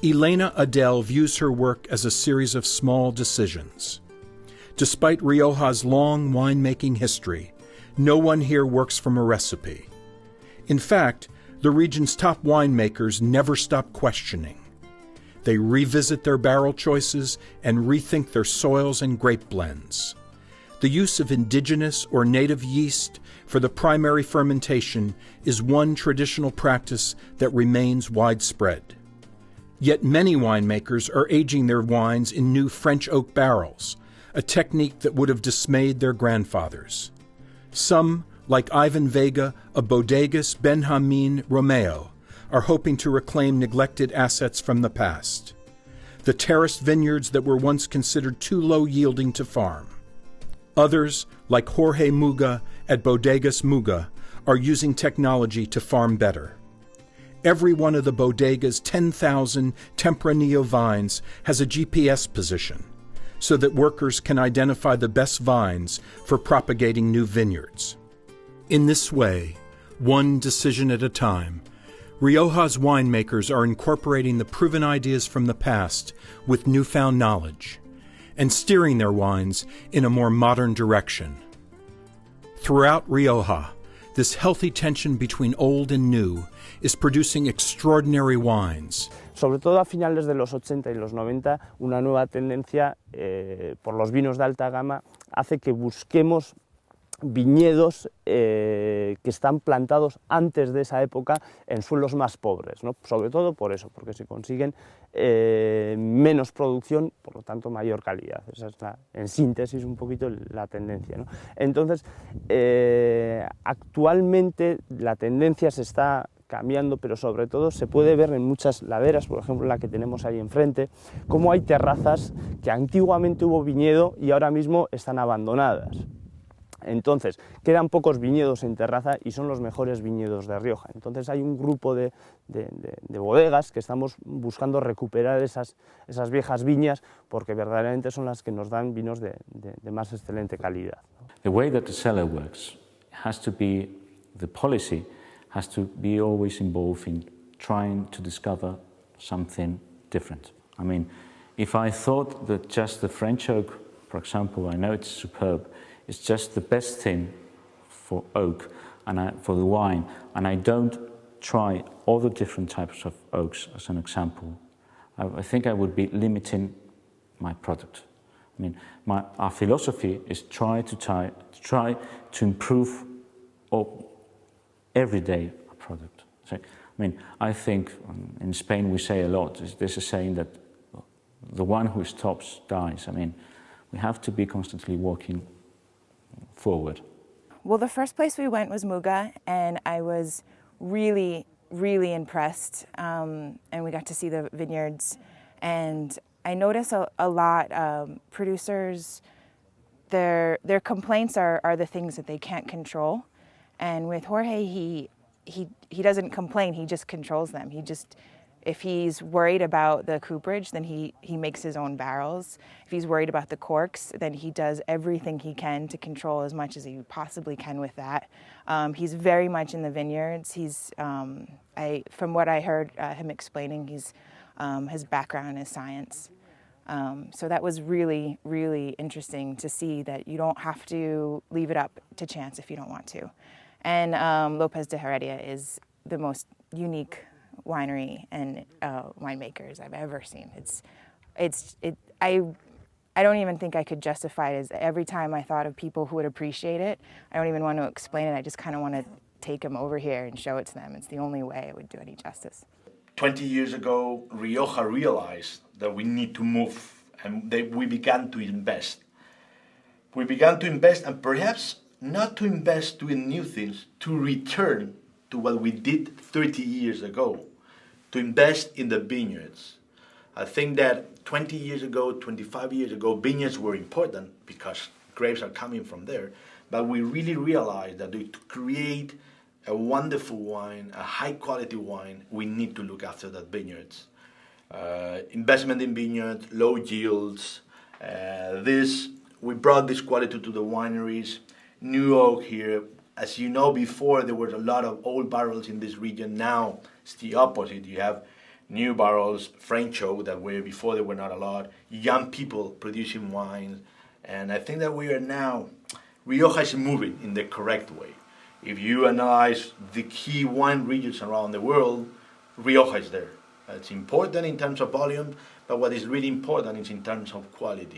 Elena Adele views her work as a series of small decisions. Despite Rioja's long winemaking history, no one here works from a recipe. In fact, the region's top winemakers never stop questioning. They revisit their barrel choices and rethink their soils and grape blends. The use of indigenous or native yeast for the primary fermentation is one traditional practice that remains widespread. Yet many winemakers are aging their wines in new French oak barrels, a technique that would have dismayed their grandfathers. Some, like Ivan Vega of Bodegas Benjamin Romeo, are hoping to reclaim neglected assets from the past. The terraced vineyards that were once considered too low-yielding to farm. Others, like Jorge Muga at Bodegas Muga, are using technology to farm better. Every one of the Bodega's 10,000 Tempranillo vines has a GPS position, so that workers can identify the best vines for propagating new vineyards. In this way, one decision at a time, Rioja's winemakers are incorporating the proven ideas from the past with newfound knowledge and steering their wines in a more modern direction. Throughout Rioja, this healthy tension between old and new is producing extraordinary wines. Sobre todo a finales de los 80 y los 90, una nueva tendencia por los vinos de alta gama hace que busquemos viñedos que están plantados antes de esa época en suelos más pobres, ¿no? Sobre todo por eso, porque se consiguen menos producción, por lo tanto mayor calidad. Esa es en síntesis un poquito la tendencia, ¿no? Entonces, actualmente la tendencia se está cambiando, pero sobre todo se puede ver en muchas laderas, por ejemplo la que tenemos ahí enfrente, cómo hay terrazas que antiguamente hubo viñedo y ahora mismo están abandonadas. Entonces, quedan pocos viñedos en terraza y son los mejores viñedos de Rioja. Entonces hay un grupo de bodegas que estamos buscando recuperar esas viejas viñas porque verdaderamente son las que nos dan vinos de más excelente calidad. The way that the cellar works has to be, the policy has to be always involved in trying to discover something different. I mean, if I thought that just the French oak, for example, I know it's superb, it's just the best thing for oak and for the wine, and I don't try all the different types of oaks as an example, I think I would be limiting my product. I mean, our philosophy is try to improve every day a product. So, I mean, I think in Spain we say a lot, there's a saying that the one who stops dies. I mean, we have to be constantly walking forward. Well, the first place we went was Muga, and I was really, really impressed. And we got to see the vineyards, and I noticed a lot producers, their complaints are the things that they can't control. And with Jorge, he doesn't complain, he just controls them. If he's worried about the cooperage, then he makes his own barrels. If he's worried about the corks, then he does everything he can to control as much as he possibly can with that. He's very much in the vineyards. From what I heard him explaining, his background is science. So that was really, really interesting to see that you don't have to leave it up to chance if you don't want to. And Lopez de Heredia is the most unique winery and winemakers I've ever seen. I don't even think I could justify it. As every time I thought of people who would appreciate it, I don't even want to explain it. I just kind of want to take them over here and show it to them. It's the only way I would do any justice. 20 years ago, Rioja realized that we need to move, and we began to invest. We began to invest, and perhaps not to invest doing new things, to return to what we did 30 years ago, to invest in the vineyards. I think that 20 years ago, 25 years ago, vineyards were important because grapes are coming from there, but we really realized that to create a wonderful wine, a high quality wine, we need to look after that vineyards. Investment in vineyards, low yields, we brought this quality to the wineries, new oak here. As you know, before there were a lot of old barrels in this region. Now it's the opposite. You have new barrels, French oak that were before there were not a lot, young people producing wines, and I think that we are now, Rioja is moving in the correct way. If you analyze the key wine regions around the world, Rioja is there. It's important in terms of volume, but what is really important is in terms of quality.